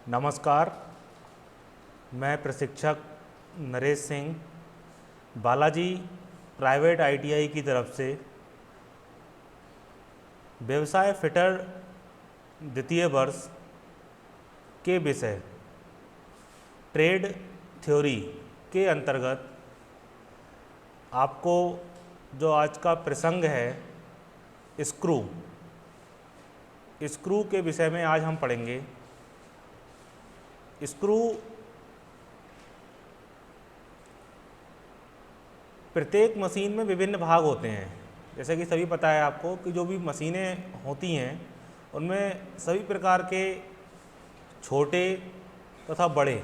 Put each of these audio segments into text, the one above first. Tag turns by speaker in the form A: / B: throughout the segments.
A: नमस्कार, मैं प्रशिक्षक नरेश सिंह बालाजी प्राइवेट आईटीआई की तरफ से व्यवसाय फिटर द्वितीय वर्ष के विषय ट्रेड थ्योरी के अंतर्गत आपको जो आज का प्रसंग है स्क्रू के विषय में आज हम पढ़ेंगे। स्क्रू प्रत्येक मशीन में विभिन्न भाग होते हैं। जैसे कि सभी पता है आपको कि जो भी मशीनें होती हैं उनमें सभी प्रकार के छोटे तथा बड़े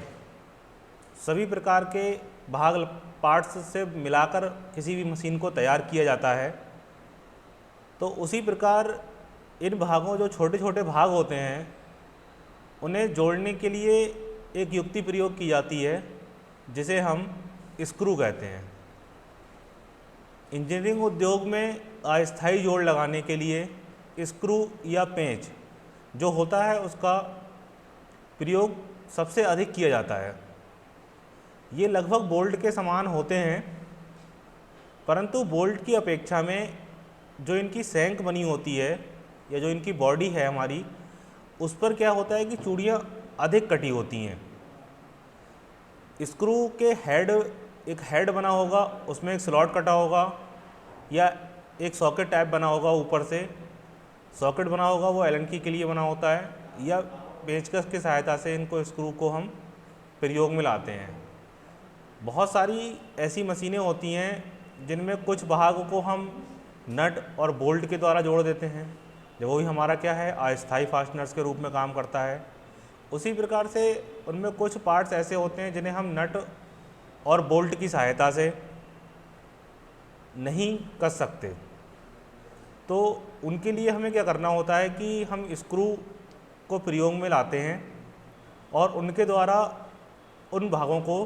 A: सभी प्रकार के भाग पार्ट्स से मिलाकर किसी भी मशीन को तैयार किया जाता है। तो उसी प्रकार इन भागों जो छोटे छोटे भाग होते हैं उन्हें जोड़ने के लिए एक युक्ति प्रयोग की जाती है जिसे हम स्क्रू कहते हैं। इंजीनियरिंग उद्योग में अस्थायी जोड़ लगाने के लिए स्क्रू या पेंच जो होता है उसका प्रयोग सबसे अधिक किया जाता है। ये लगभग बोल्ट के समान होते हैं, परंतु बोल्ट की अपेक्षा में जो इनकी सैंक बनी होती है या जो इनकी बॉडी है हमारी, उस पर क्या होता है कि चूड़ियाँ अधिक कटी होती हैं। स्क्रू के एक हेड बना होगा, उसमें एक स्लॉट कटा होगा या एक सॉकेट टाइप बना होगा, ऊपर से सॉकेट बना होगा, वो एलन की के लिए बना होता है, या पेचकस की सहायता से इनको स्क्रू को हम प्रयोग में लाते हैं। बहुत सारी ऐसी मशीनें होती हैं जिनमें कुछ भागों को हम नट और बोल्ट के द्वारा जोड़ देते हैं, जो वही हमारा क्या है अस्थायी फास्टनर्स के रूप में काम करता है। उसी प्रकार से उनमें कुछ पार्ट्स ऐसे होते हैं जिन्हें हम नट और बोल्ट की सहायता से नहीं कस सकते। तो उनके लिए हमें क्या करना होता है कि हम स्क्रू को प्रयोग में लाते हैं और उनके द्वारा उन भागों को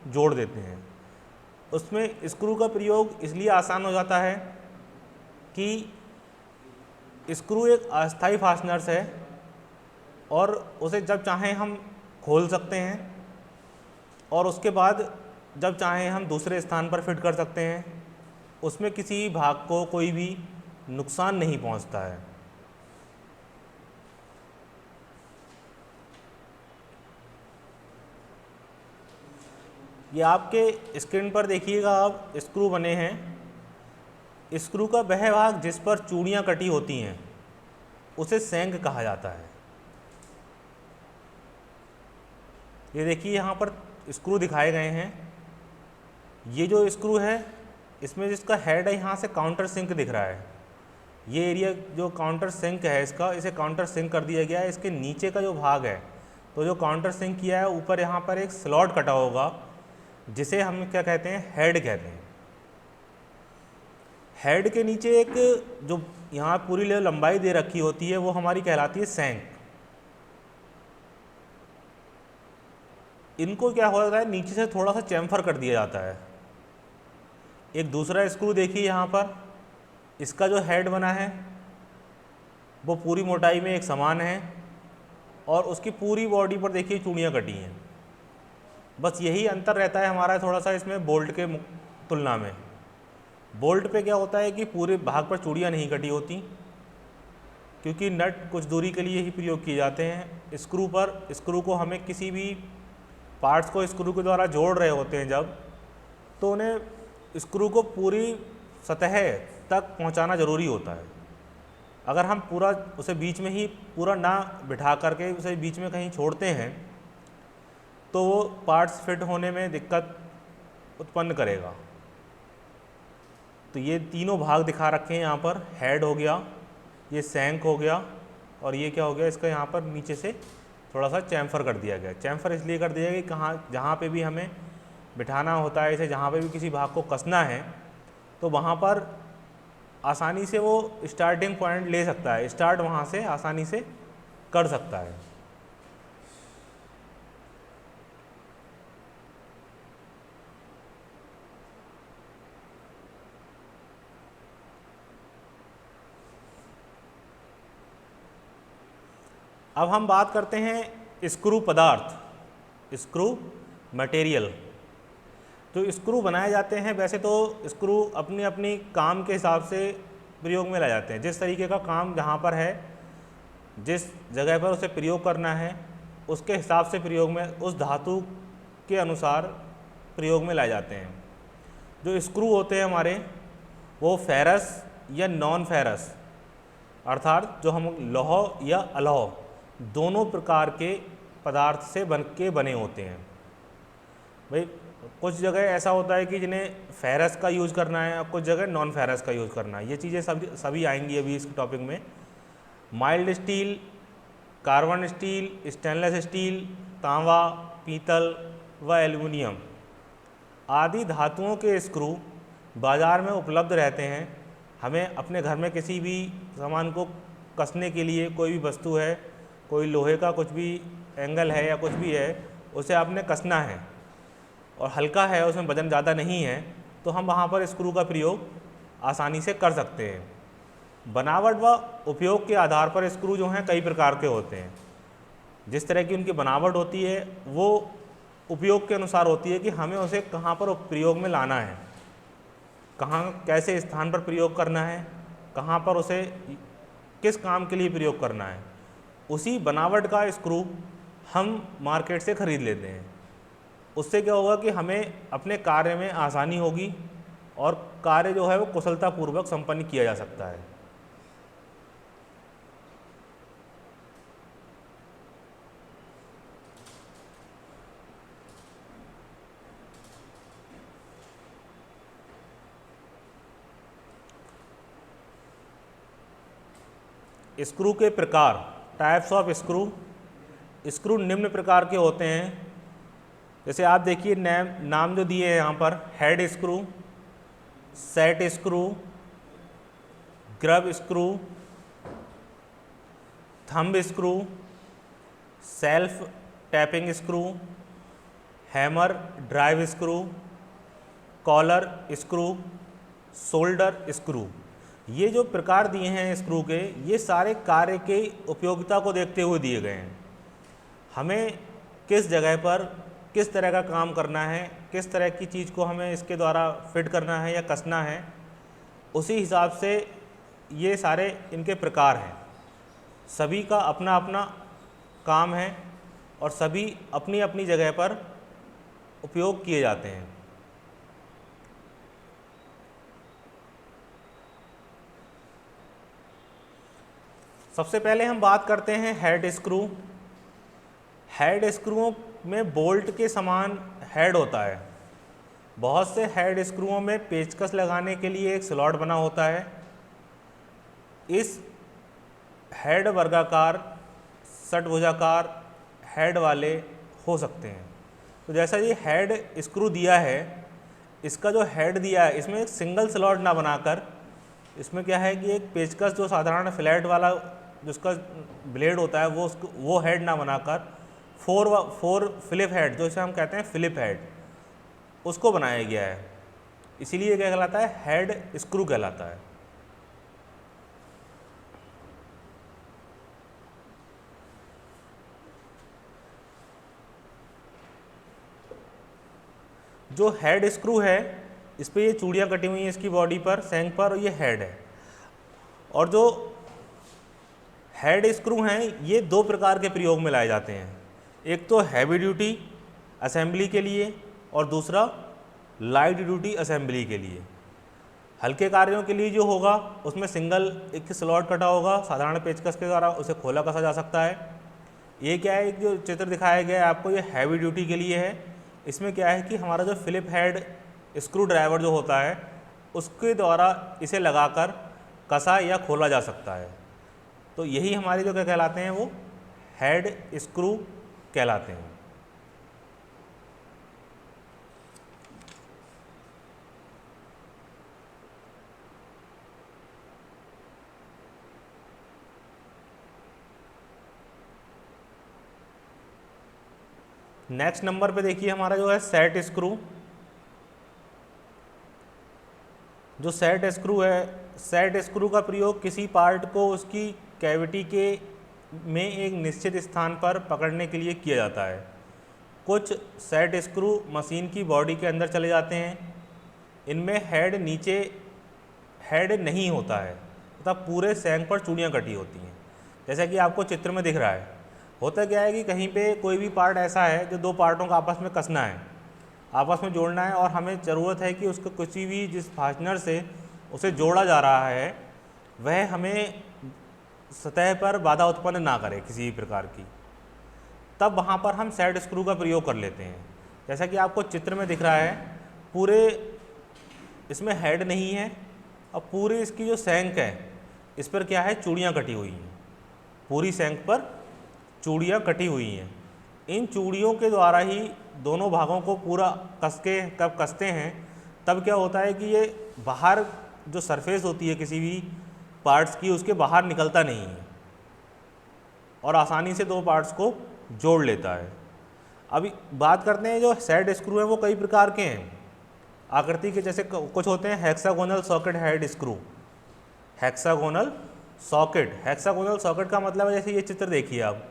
A: जोड़ देते हैं। उसमें स्क्रू का प्रयोग इसलिए आसान हो जाता है कि स्क्रू एक अस्थायी फास्टनर्स है और उसे जब चाहें हम खोल सकते हैं और उसके बाद जब चाहें हम दूसरे स्थान पर फिट कर सकते हैं। उसमें किसी भाग को कोई भी नुकसान नहीं पहुंचता है। ये आपके स्क्रीन पर देखिएगा, आप स्क्रू बने हैं। स्क्रू का वह भाग जिस पर चूड़ियाँ कटी होती हैं उसे सैंक कहा जाता है। ये देखिए यहाँ पर स्क्रू दिखाए गए हैं। ये जो स्क्रू है इसमें जिसका हेड है यहाँ से काउंटर सिंक दिख रहा है। ये एरिया जो काउंटर सिंक है इसका, इसे काउंटर सिंक कर दिया गया है। इसके नीचे का जो भाग है, तो जो काउंटर सिंक किया है ऊपर यहाँ पर एक स्लॉट कटा होगा जिसे हम क्या कहते हैं, हेड कहते हैं। हेड के नीचे एक जो यहाँ पूरी लंबाई दे रखी होती है वो हमारी कहलाती है सैंक। इनको क्या होता है, नीचे से थोड़ा सा चैम्फर कर दिया जाता है। एक दूसरा स्क्रू देखिए यहाँ पर, इसका जो हेड बना है वो पूरी मोटाई में एक समान है और उसकी पूरी बॉडी पर देखिए चूड़ियाँ कटी हैं। बस यही अंतर रहता है हमारा थोड़ा सा इसमें बोल्ट के तुलना में। बोल्ट पे क्या होता है कि पूरे भाग पर चूड़ियाँ नहीं कटी होती, क्योंकि नट कुछ दूरी के लिए ही प्रयोग किए जाते हैं। स्क्रू को हमें किसी भी पार्ट्स को स्क्रू के द्वारा जोड़ रहे होते हैं जब, तो उन्हें स्क्रू को पूरी सतह तक पहुंचाना ज़रूरी होता है। अगर हम पूरा उसे बीच में ही पूरा ना बिठा करके उसे बीच में कहीं छोड़ते हैं तो वो पार्ट्स फिट होने में दिक्कत उत्पन्न करेगा। तो ये तीनों भाग दिखा रखे हैं यहाँ पर। हेड हो गया, ये सैंक हो गया, और ये क्या हो गया, इसका यहाँ पर नीचे से थोड़ा सा चैम्फर कर दिया गया। चैम्फर इसलिए कर दिया गया कि जहाँ पे भी हमें बिठाना होता है इसे, जहाँ पे भी किसी भाग को कसना है तो वहाँ पर आसानी से वो स्टार्टिंग पॉइंट ले सकता है, स्टार्ट वहाँ से आसानी से कर सकता है। अब हम बात करते हैं स्क्रू पदार्थ, स्क्रू मटेरियल। तो स्क्रू बनाए जाते हैं, वैसे तो स्क्रू अपनी अपनी काम के हिसाब से प्रयोग में लाए जाते हैं। जिस तरीके का काम जहाँ पर है, जिस जगह पर उसे प्रयोग करना है, उसके हिसाब से प्रयोग में, उस धातु के अनुसार प्रयोग में लाए जाते हैं। जो स्क्रू होते हैं हमारे, वो फेरस या नॉन फेरस, अर्थात जो हम लौह या अलौह दोनों प्रकार के पदार्थ से बने होते हैं। भाई कुछ जगह ऐसा होता है कि जिन्हें फेरस का यूज़ करना है और कुछ जगह नॉन फेरस का यूज़ करना है। ये चीज़ें सभी आएंगी अभी इस टॉपिक में। Mild steel, carbon steel, stainless steel, तांबा, पीतल व एल्युमिनियम आदि धातुओं के स्क्रू बाज़ार में उपलब्ध रहते हैं। हमें अपने घर में किसी भी सामान को कसने के लिए, कोई भी वस्तु है, कोई लोहे का कुछ भी एंगल है या कुछ भी है, उसे आपने कसना है और हल्का है, उसमें वजन ज़्यादा नहीं है, तो हम वहाँ पर स्क्रू का प्रयोग आसानी से कर सकते हैं। बनावट व उपयोग के आधार पर स्क्रू जो हैं कई प्रकार के होते हैं। जिस तरह की उनकी बनावट होती है वो उपयोग के अनुसार होती है कि हमें उसे कहाँ पर प्रयोग में लाना है, कहाँ कैसे स्थान पर प्रयोग करना है, कहाँ पर उसे किस काम के लिए प्रयोग करना है। उसी बनावट का स्क्रू हम मार्केट से ख़रीद लेते हैं। उससे क्या होगा कि हमें अपने कार्य में आसानी होगी और कार्य जो है वो कुशलतापूर्वक संपन्न किया जा सकता है। स्क्रू के प्रकार, टाइप्स ऑफ स्क्रू। स्क्रू निम्न प्रकार के होते हैं, जैसे आप देखिए नाम जो दिए हैं यहाँ पर, head screw, set screw, grub screw, thumb screw, self tapping screw, hammer drive screw, collar screw, shoulder screw. ये जो प्रकार दिए हैं स्क्रू के, ये सारे कार्य के उपयोगिता को देखते हुए दिए गए हैं। हमें किस जगह पर किस तरह का काम करना है, किस तरह की चीज़ को हमें इसके द्वारा फिट करना है या कसना है, उसी हिसाब से ये सारे इनके प्रकार हैं। सभी का अपना अपना काम है और सभी अपनी अपनी जगह पर उपयोग किए जाते हैं। सबसे पहले हम बात करते हैं हेड स्क्रू। हेड स्क्रूओं में बोल्ट के समान हेड होता है। बहुत से हेड स्क्रूओं में पेचकस लगाने के लिए एक स्लॉट बना होता है। इस हेड वर्गाकार, षटभुजाकार हेड वाले हो सकते हैं। तो जैसा ये हेड स्क्रू दिया है, इसका जो हेड दिया है इसमें एक सिंगल स्लॉट ना बनाकर, इसमें क्या है कि एक पेचकस जो साधारण फ्लैट वाला जिसका ब्लेड होता है वो हेड ना बनाकर फोर फ्लिप हेड, जो इसे हम कहते हैं फ्लिप हेड, उसको बनाया गया है। इसीलिए क्या कहलाता है, हेड स्क्रू कहलाता है। जो हेड स्क्रू है, इस पर ये चूड़ियाँ कटी हुई हैं इसकी बॉडी पर, सैंक पर, और ये हेड है। और जो हेड स्क्रू हैं ये दो प्रकार के प्रयोग में लाए जाते हैं। एक तो हैवी ड्यूटी असेंबली के लिए और दूसरा लाइट ड्यूटी असेंबली के लिए। हल्के कार्यों के लिए जो होगा उसमें सिंगल एक स्लॉट कटा होगा, साधारण पेचकस के द्वारा उसे खोला कसा जा सकता है। ये क्या है, एक जो चित्र दिखाया गया है आपको, ये हैवी ड्यूटी के लिए है। इसमें क्या है कि हमारा जो फिलिप हेड स्क्रू ड्राइवर जो होता है उसके द्वारा इसे लगाकर कसा या खोला जा सकता है। तो यही हमारे जो क्या कहलाते हैं, वो हेड स्क्रू कहलाते हैं। नेक्स्ट नंबर पे देखिए हमारा जो है सेट स्क्रू। जो सेट स्क्रू है, सेट स्क्रू का प्रयोग किसी पार्ट को उसकी कैविटी के में एक निश्चित स्थान पर पकड़ने के लिए किया जाता है। कुछ सेट स्क्रू मशीन की बॉडी के अंदर चले जाते हैं। इनमें हेड नहीं होता है तथा पूरे सैंक पर चूड़ियाँ कटी होती हैं, जैसा कि आपको चित्र में दिख रहा है। होता क्या है कि कहीं पे कोई भी पार्ट ऐसा है जो दो पार्टों को आपस में कसना है, आपस में जोड़ना है, और हमें ज़रूरत है कि उसको किसी भी जिस फास्टनर से उसे जोड़ा जा रहा है वह हमें सतह पर बाधा उत्पन्न ना करे किसी भी प्रकार की, तब वहाँ पर हम सेट स्क्रू का प्रयोग कर लेते हैं। जैसा कि आपको चित्र में दिख रहा है, पूरे इसमें हेड नहीं है और पूरी इसकी जो सैंक है इस पर क्या है, चूड़ियाँ कटी हुई हैं। पूरी सैंक पर चूड़ियाँ कटी हुई हैं। इन चूड़ियों के द्वारा ही दोनों भागों को पूरा कब कसते हैं तब क्या होता है कि ये बाहर जो सरफेस होती है किसी भी पार्ट्स की उसके बाहर निकलता नहीं है और आसानी से दो पार्ट्स को जोड़ लेता है। अभी बात करते हैं, जो सेट स्क्रू हैं वो कई प्रकार के हैं आकृति के। जैसे कुछ होते हैं hexagonal socket head screw. Hexagonal socket का मतलब है, जैसे ये चित्र देखिए आप,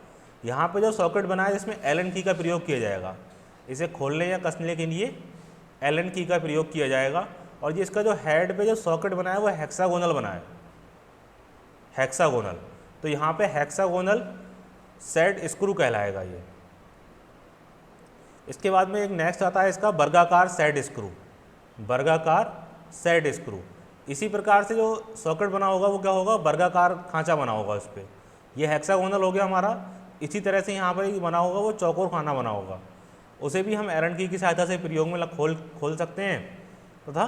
A: यहाँ पे जो सॉकेट बना है इसमें एलन की का प्रयोग किया जाएगा। इसे खोलने या कसने के लिए एलन की का प्रयोग किया जाएगा। और ये इसका जो हेड पे जो सॉकेट बना है वो हेक्सागोनल बना है, हेक्सागोनल। तो यहाँ पे हेक्सागोनल सेट स्क्रू कहलाएगा ये। इसके बाद में एक नेक्स्ट आता है इसका वर्गाकार सेट स्क्रू। वर्गाकार सेट स्क्रू, इसी प्रकार से जो सॉकेट बना होगा वो क्या होगा, वर्गाकार खांचा बना होगा उस पर। यह हेक्सागोनल हो गया हमारा। इसी तरह से यहाँ पर बना होगा वो चौकोर खाना बना होगा, उसे भी हम एलन की सहायता से प्रयोग में खोल सकते हैं तथा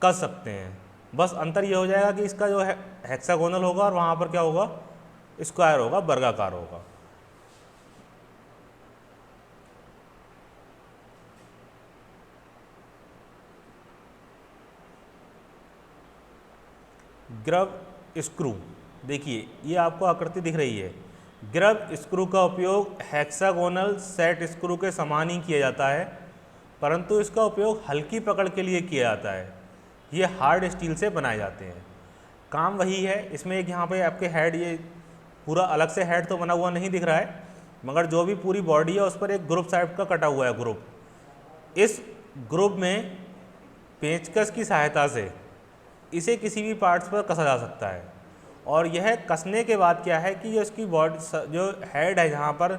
A: कस सकते हैं। बस अंतर ये हो जाएगा कि इसका जो है हेक्सागोनल होगा और वहाँ पर क्या होगा, स्क्वायर होगा, वर्गाकार होगा। ग्रब स्क्रू, देखिए ये आपको आकृति दिख रही है। ग्रब स्क्रू का उपयोग हेक्सागोनल सेट स्क्रू के समान ही किया जाता है, परंतु इसका उपयोग हल्की पकड़ के लिए किया जाता है। ये हार्ड स्टील से बनाए जाते हैं। काम वही है। इसमें एक यहाँ पे आपके हेड, ये पूरा अलग से हेड तो बना हुआ नहीं दिख रहा है, मगर जो भी पूरी बॉडी है उस पर एक ग्रुप टाइप का कटा हुआ है ग्रुप। इस ग्रुप में पेंचकस की सहायता से इसे किसी भी पार्ट्स पर कसा जा सकता है। और यह कसने के बाद क्या है कि जो इसकी बॉडी, जो हेड है जहाँ पर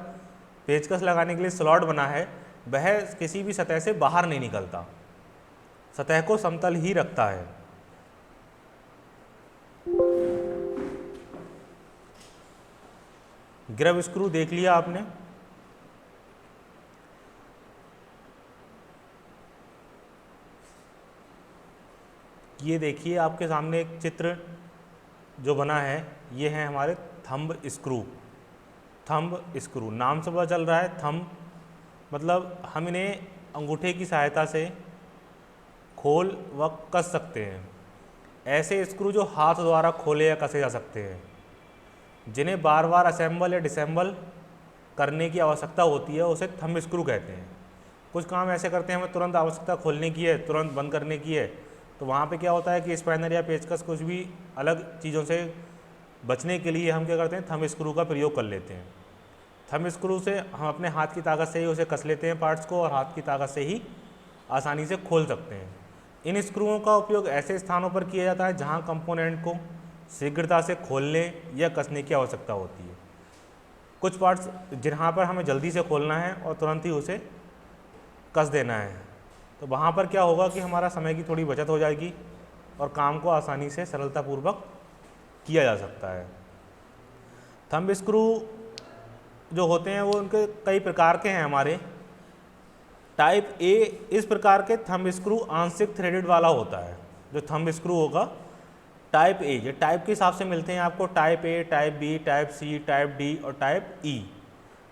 A: पेंचकस लगाने के लिए स्लॉट बना है, वह किसी भी सतह से बाहर नहीं निकलता, सतह को समतल ही रखता है। ग्रब स्क्रू देख लिया आपने। ये देखिए आपके सामने एक चित्र जो बना है, ये है हमारे थंब स्क्रू। थंब स्क्रू नाम से पता चल रहा है, थंब मतलब हम इन्हें अंगूठे की सहायता से खोल व कस सकते हैं। ऐसे स्क्रू जो हाथ द्वारा खोले या कसे जा सकते हैं, जिन्हें बार बार असेंबल या डिसेंबल करने की आवश्यकता होती है, उसे थंब स्क्रू कहते हैं। कुछ काम ऐसे करते हैं, हमें तुरंत आवश्यकता खोलने की है, तुरंत बंद करने की है, तो वहाँ पे क्या होता है कि स्पैनर या पेचकस कुछ भी अलग चीज़ों से बचने के लिए हम क्या करते हैं, थंब स्क्रू का प्रयोग कर लेते हैं। थंब स्क्रू से हम अपने हाथ की ताकत से ही उसे कस लेते हैं पार्ट्स को, और हाथ की ताकत से ही आसानी से खोल सकते हैं। इन स्क्रूओं का उपयोग ऐसे स्थानों पर किया जाता है जहाँ कंपोनेंट को शीघ्रता से खोलने या कसने की आवश्यकता होती है। कुछ पार्ट्स जहाँ पर हमें जल्दी से खोलना है और तुरंत ही उसे कस देना है, तो वहाँ पर क्या होगा कि हमारा समय की थोड़ी बचत हो जाएगी और काम को आसानी से सरलतापूर्वक किया जा सकता है। थंब स्क्रू जो होते हैं वो उनके कई प्रकार के हैं हमारे। टाइप ए, इस प्रकार के थंब स्क्रू आंशिक थ्रेडेड वाला होता है। जो थंब स्क्रू होगा टाइप ए, ये टाइप के हिसाब से मिलते हैं आपको, type a, type b, type c, type d और टाइप ई।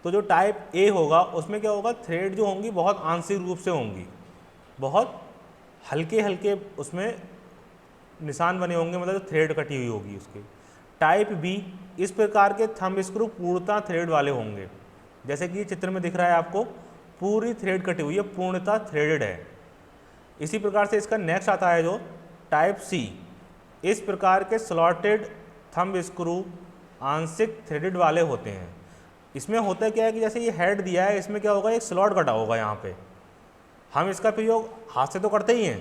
A: तो जो टाइप ए होगा उसमें क्या होगा, थ्रेड जो होंगी बहुत आंशिक रूप से होंगी, बहुत हल्के हल्के उसमें निशान बने होंगे, मतलब थ्रेड कटी हुई होगी उसकी। टाइप बी, इस प्रकार के थंब स्क्रू पूर्णतः थ्रेड वाले होंगे, जैसे कि चित्र में दिख रहा है आपको, पूरी थ्रेड कटी हुई है, पूर्णतः थ्रेडेड है। इसी प्रकार से इसका नेक्स्ट आता है जो टाइप सी। इस प्रकार के स्लॉटेड थंब स्क्रू आंशिक थ्रेडेड वाले होते हैं। इसमें होता क्या है कि जैसे ये हेड दिया है, इसमें क्या होगा, एक स्लॉट कटा होगा यहाँ पे। हम इसका प्रयोग हाथ से तो करते ही हैं,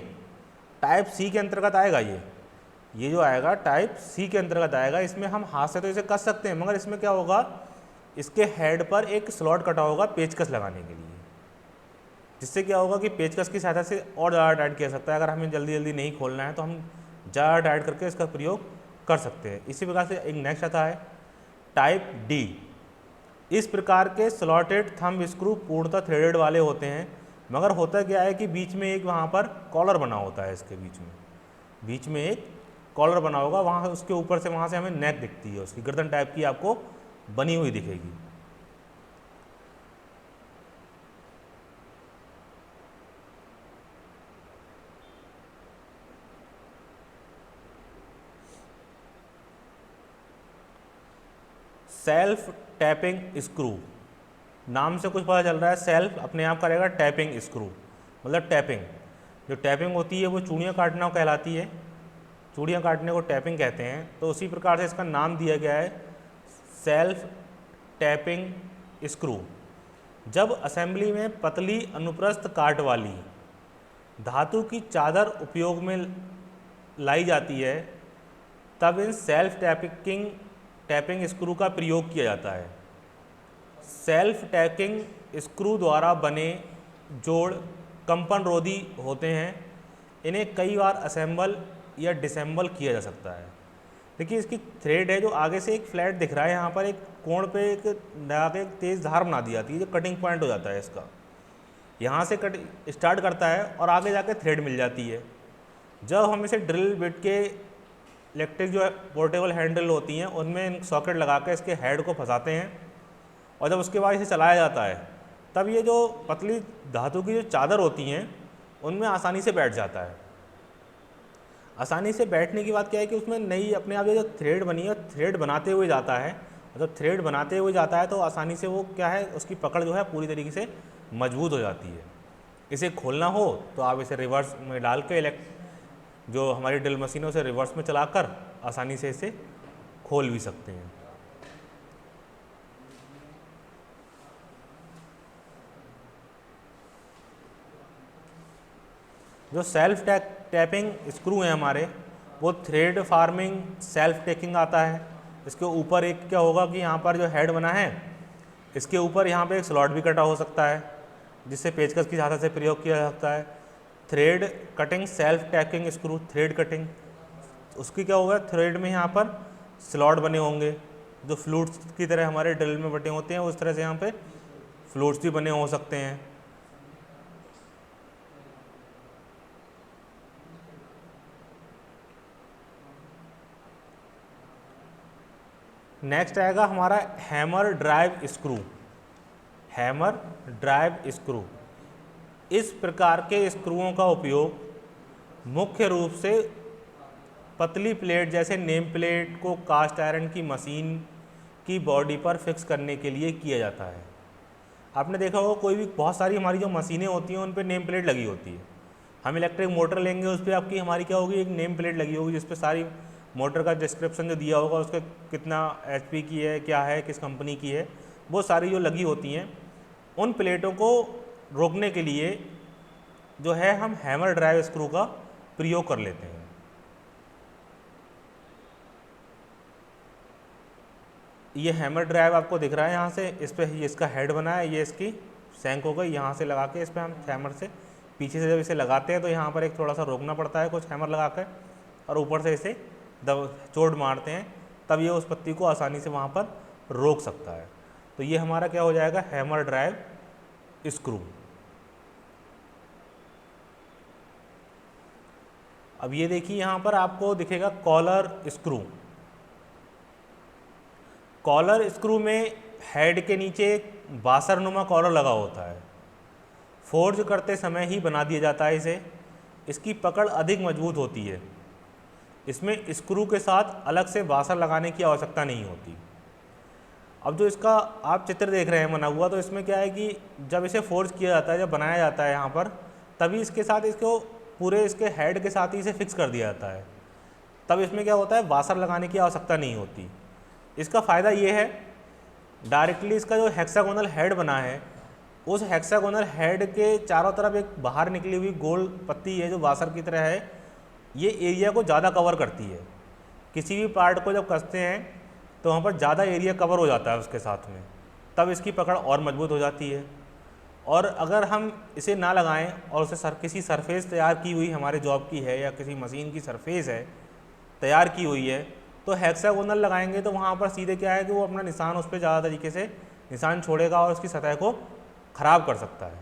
A: टाइप सी के अंतर्गत आएगा ये जो आएगा टाइप सी के अंतर्गत आएगा। इसमें हम हाथ से तो इसे कस सकते हैं, मगर इसमें क्या होगा, इसके हेड पर एक स्लॉट कटा होगा पेचकस लगाने के लिए, जिससे क्या होगा कि पेचकस की सहायता से और ज़्यादा टाइट किया सकता है। अगर हमें जल्दी जल्दी नहीं खोलना है तो हम ज़्यादा टाइट करके इसका प्रयोग कर सकते हैं। इसी प्रकार से एक नेक्स्ट आता है टाइप डी। इस प्रकार के स्लॉटेड थंब स्क्रू पूर्णतः थ्रेडेड वाले होते हैं, मगर होता क्या है कि बीच में एक वहाँ पर कॉलर बना होता है। इसके बीच में एक कॉलर बना होगा, वहाँ उसके ऊपर से वहाँ से हमें नेक दिखती है, उसकी गर्दन टाइप की आपको बनी हुई दिखेगी। सेल्फ टैपिंग स्क्रू, नाम से कुछ पता चल रहा है, सेल्फ अपने आप करेगा, टैपिंग स्क्रू मतलब टैपिंग। जो टैपिंग होती है वो चूड़ियाँ काटना कहलाती है, चूड़ियाँ काटने को टैपिंग कहते हैं। तो उसी प्रकार से इसका नाम दिया गया है सेल्फ टैपिंग स्क्रू। जब असेंबली में पतली अनुप्रस्थ काट वाली धातु की चादर उपयोग में लाई जाती है, तब इन सेल्फ टैपिंग स्क्रू का प्रयोग किया जाता है। सेल्फ टैपिंग स्क्रू द्वारा बने जोड़ कंपन रोधी होते हैं। इन्हें कई बार असेंबल या डिसेंबल किया जा सकता है। देखिए इसकी थ्रेड है, जो आगे से एक फ्लैट दिख रहा है, यहाँ पर एक कोण पे एक तेज़ धार बना दी जाती है, जो कटिंग पॉइंट हो जाता है इसका। यहाँ से कट स्टार्ट करता है और आगे जाके थ्रेड मिल जाती है। जब हम इसे ड्रिल बिट के इलेक्ट्रिक जो पोर्टेबल हैंडल होती हैं उनमें सॉकेट लगा कर इसके हेड को फंसाते हैं, और जब उसके बाद इसे चलाया जाता है, तब ये जो पतली धातु की जो चादर होती हैं उनमें आसानी से बैठ जाता है। आसानी से बैठने की बात क्या है कि उसमें नई अपने आप ये जो थ्रेड बनी है, थ्रेड बनाते हुए जाता है। जब थ्रेड बनाते हुए जाता है तो आसानी से वो क्या है, उसकी पकड़ जो है पूरी तरीके से मजबूत हो जाती है। इसे खोलना हो तो आप इसे रिवर्स में डाल के जो हमारी ड्रिल मशीनों से रिवर्स में चलाकर आसानी से इसे खोल भी सकते हैं। जो सेल्फ टैपिंग स्क्रू हैं हमारे, वो थ्रेड फार्मिंग सेल्फ टेकिंग आता है। इसके ऊपर एक क्या होगा कि यहाँ पर जो हेड बना है, इसके ऊपर यहाँ पे एक स्लॉट भी कटा हो सकता है, जिससे पेचकस की सहायता से प्रयोग किया जा सकता है। Thread cutting self tapping screw, thread cutting, उसकी क्या होगा, थ्रेड में यहाँ पर स्लॉट बने होंगे, जो फ्लूट्स की तरह हमारे ड्रिल में बटे होते हैं, उस तरह से यहाँ पे फ्लूट्स भी बने हो सकते हैं। नेक्स्ट आएगा हमारा hammer drive screw. Hammer drive screw, इस प्रकार के स्क्रूओं का उपयोग मुख्य रूप से पतली प्लेट जैसे नेम प्लेट को कास्ट आयरन की मशीन की बॉडी पर फिक्स करने के लिए किया जाता है। आपने देखा होगा कोई भी बहुत सारी हमारी जो मशीनें होती हैं उन पर नेम प्लेट लगी होती है। हम इलेक्ट्रिक मोटर लेंगे, उस पर आपकी हमारी क्या होगी, एक नेम प्लेट लगी होगी, जिस पर सारी मोटर का डिस्क्रिप्शन जो दिया होगा, उसका कितना HP की है, क्या है, किस कंपनी की है, वो सारी जो लगी होती हैं, उन प्लेटों को रोकने के लिए जो है हम हैमर ड्राइव स्क्रू का प्रयोग कर लेते हैं। ये हैमर ड्राइव आपको दिख रहा है यहाँ से, इस पर ये इसका हेड बना है, ये इसकी सैंक हो गई, यहाँ से लगा के इस पर हम हैमर से पीछे से जब इसे लगाते हैं तो यहाँ पर एक थोड़ा सा रोकना पड़ता है कुछ हैमर लगा कर, और ऊपर से इसे चोट मारते हैं, तब ये उस पत्ती को आसानी से वहाँ पर रोक सकता है। तो ये हमारा क्या हो जाएगा, हैमर ड्राइव स्क्रू। अब ये देखिए यहाँ पर आपको दिखेगा कॉलर स्क्रू। कॉलर स्क्रू में हेड के नीचे बासरनुमा कॉलर लगा होता है, फोर्ज करते समय ही बना दिया जाता है इसे। इसकी पकड़ अधिक मजबूत होती है, इसमें स्क्रू के साथ अलग से बासर लगाने की आवश्यकता नहीं होती। अब जो इसका आप चित्र देख रहे हैं बना हुआ, तो इसमें क्या है कि जब इसे फोर्ज किया जाता है, जब बनाया जाता है यहाँ पर, तभी इसके साथ इसको पूरे इसके हेड के साथ ही इसे फिक्स कर दिया जाता है। तब इसमें क्या होता है, बासर लगाने की आवश्यकता नहीं होती। इसका फ़ायदा ये है, डायरेक्टली इसका जो हेक्सागोनल हेड बना है, उस हेक्सागोनल हेड के चारों तरफ एक बाहर निकली हुई गोल पत्ती है जो वाशर की तरह है, ये एरिया को ज़्यादा कवर करती है। किसी भी पार्ट को जब कसते हैं तो वहाँ पर ज़्यादा एरिया कवर हो जाता है उसके साथ में, तब इसकी पकड़ और मजबूत हो जाती है। और अगर हम इसे ना लगाएं और उसे किसी सरफेस तैयार की हुई हमारे जॉब की है या किसी मशीन की सरफेस है तैयार की हुई है, तो हेक्सागोनल लगाएंगे तो वहाँ पर सीधे क्या है कि वो अपना निशान उस पर ज़्यादा तरीके से निशान छोड़ेगा और उसकी सतह को ख़राब कर सकता है।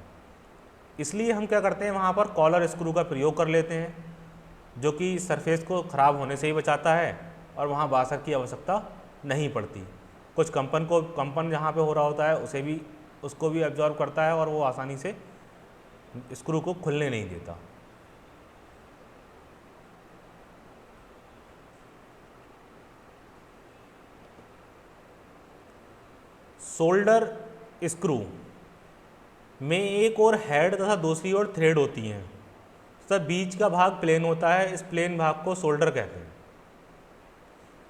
A: इसलिए हम क्या करते हैं, वहाँ पर कॉलर स्क्रू का प्रयोग कर लेते हैं, जो कि सरफेस को ख़राब होने से ही बचाता है और वहाँ वाशर की आवश्यकता नहीं पड़ती। कुछ कंपन जहाँ पे हो रहा होता है उसको भी एब्जॉर्ब करता है और वो आसानी से स्क्रू को खुलने नहीं देता। शोल्डर स्क्रू में एक और हेड तथा दूसरी ओर थ्रेड होती हैं तथा बीच का भाग प्लेन होता है। इस प्लेन भाग को शोल्डर कहते हैं।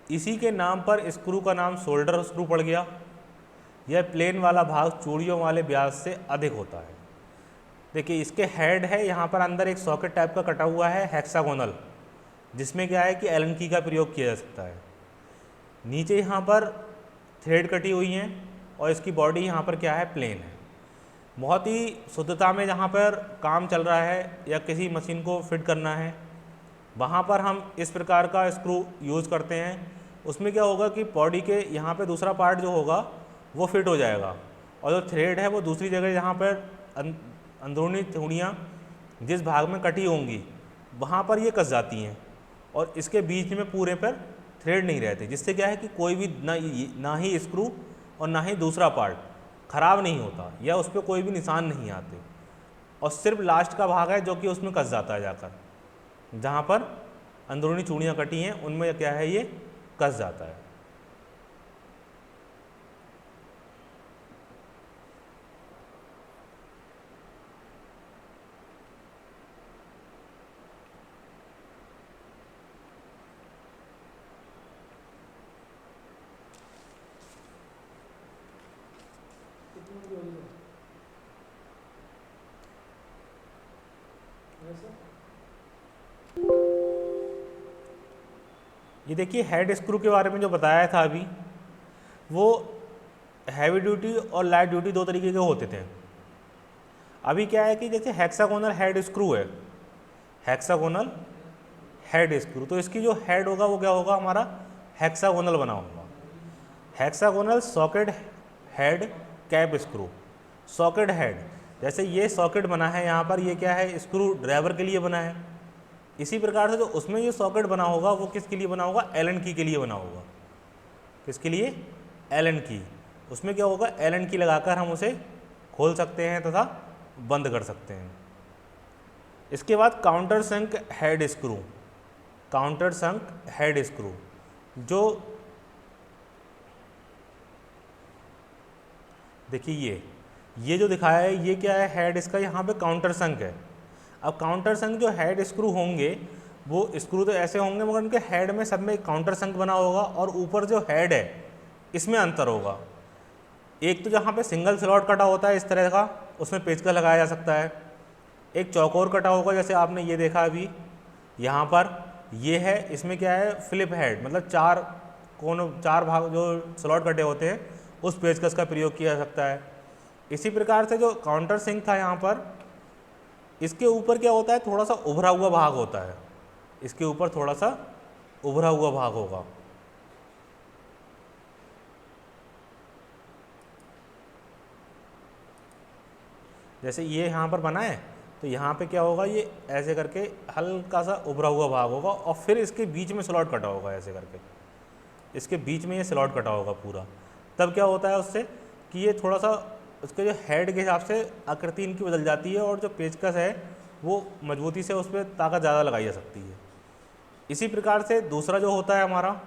A: इसी के नाम पर स्क्रू का नाम शोल्डर स्क्रू पड़ गया। यह प्लेन वाला भाग चूड़ियों वाले व्यास से अधिक होता है। देखिए इसके हेड है, यहाँ पर अंदर एक सॉकेट टाइप का कटा हुआ है हेक्सागोनल, जिसमें क्या है कि एलन की का प्रयोग किया जा सकता है। नीचे यहाँ पर थ्रेड कटी हुई हैं और इसकी बॉडी यहाँ पर क्या है, प्लेन है। बहुत ही शुद्धता में जहाँ पर काम चल रहा है या किसी मशीन को फिट करना है, वहाँ पर हम इस प्रकार का स्क्रू यूज़ करते हैं। उसमें क्या होगा कि बॉडी के यहाँ पे दूसरा पार्ट जो होगा वो फिट हो जाएगा और जो थ्रेड है वो दूसरी जगह जहाँ पर अंदरूनी चूड़ियाँ जिस भाग में कटी होंगी वहाँ पर ये कस जाती हैं और इसके बीच में पूरे पर थ्रेड नहीं रहते, जिससे क्या है कि कोई भी ना ही स्क्रू और ना ही दूसरा पार्ट ख़राब नहीं होता या उस पर कोई भी निशान नहीं आते। और सिर्फ लास्ट का भाग है जो कि उसमें कस जाता है, जाकर जहाँ पर अंदरूनी चूड़ियाँ कटी हैं उनमें क्या है, ये कस जाता है। ये देखिए हेड स्क्रू के बारे में जो बताया था अभी, वो हैवी ड्यूटी और लाइट ड्यूटी दो तरीके के होते थे। अभी क्या है कि जैसे हेक्सागोनल हेड स्क्रू है, हेक्सागोनल हेड स्क्रू, तो इसकी जो हेड होगा वो क्या होगा, हमारा हेक्सागोनल बना होगा। Hexagonal socket head cap screw, socket head, जैसे ये सॉकेट बना है यहाँ पर, ये क्या है, स्क्रू ड्राइवर के लिए बना है। इसी प्रकार से जो उसमें ये सॉकेट बना होगा वो किसके लिए बना होगा, एलन की के लिए बना होगा। किसके लिए, एलन की। उसमें क्या होगा, एलन की लगाकर हम उसे खोल सकते हैं तथा बंद कर सकते हैं। इसके बाद काउंटर संक हेड स्क्रू, काउंटर संक हेड स्क्रू, जो देखिए ये जो दिखाया है ये क्या है, हेड इसका यहाँ पे काउंटर संक है। अब काउंटर संक जो हेड स्क्रू होंगे वो स्क्रू तो ऐसे होंगे मगर उनके हेड में सब में एक काउंटर संक बना होगा और ऊपर जो हेड है इसमें अंतर होगा। एक तो जहाँ पे सिंगल स्लॉट कटा होता है इस तरह का, उसमें पेचकस लगाया जा सकता है। एक चौकोर कटा होगा, जैसे आपने ये देखा अभी यहाँ पर ये है, इसमें क्या है, फ्लिप हेड, मतलब चार भाग जो स्लॉट कटे होते हैं उस पेचकस का प्रयोग किया जा सकता है। इसी प्रकार से जो काउंटर सिंक था यहाँ पर, इसके ऊपर क्या होता है, थोड़ा सा उभरा हुआ भाग होता है। इसके ऊपर थोड़ा सा उभरा हुआ भाग होगा। जैसे ये यहाँ पर बना है तो यहाँ पे क्या होगा, ये ऐसे करके हल्का सा उभरा हुआ भाग होगा और फिर इसके बीच में स्लॉट कटा होगा, ऐसे करके इसके बीच में ये स्लॉट कटा होगा पूरा। तब क्या होता है उससे कि ये थोड़ा सा उसके जो हेड के हिसाब से आकृति इनकी बदल जाती है और जो पेचकस है वो मजबूती से उस पर ताकत ज़्यादा लगाई जा सकती है। इसी प्रकार से दूसरा जो होता है हमारा,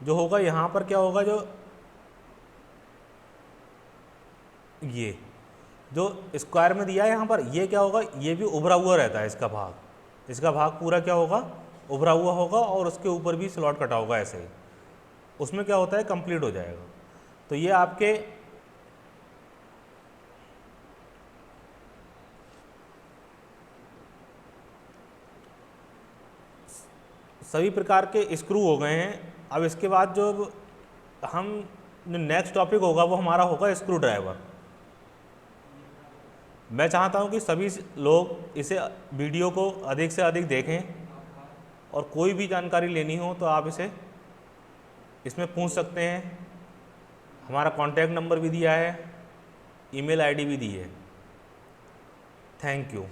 A: जो होगा यहाँ पर क्या होगा, जो जो स्क्वायर में दिया है यहाँ पर, ये क्या होगा, ये भी उभरा हुआ रहता है इसका भाग पूरा क्या होगा, उभरा हुआ होगा और उसके ऊपर भी स्लॉट कटा होगा ऐसे ही, उसमें क्या होता है कंप्लीट हो जाएगा। तो ये आपके सभी प्रकार के स्क्रू हो गए हैं। अब इसके बाद जो हम नेक्स्ट टॉपिक होगा वो हमारा होगा स्क्रू ड्राइवर। मैं चाहता हूं कि सभी लोग इसे वीडियो को अधिक से अधिक देखें और कोई भी जानकारी लेनी हो तो आप इसमें पूछ सकते हैं। हमारा कॉन्टैक्ट नंबर भी दिया है, ईमेल आईडी भी दी है। Thank you.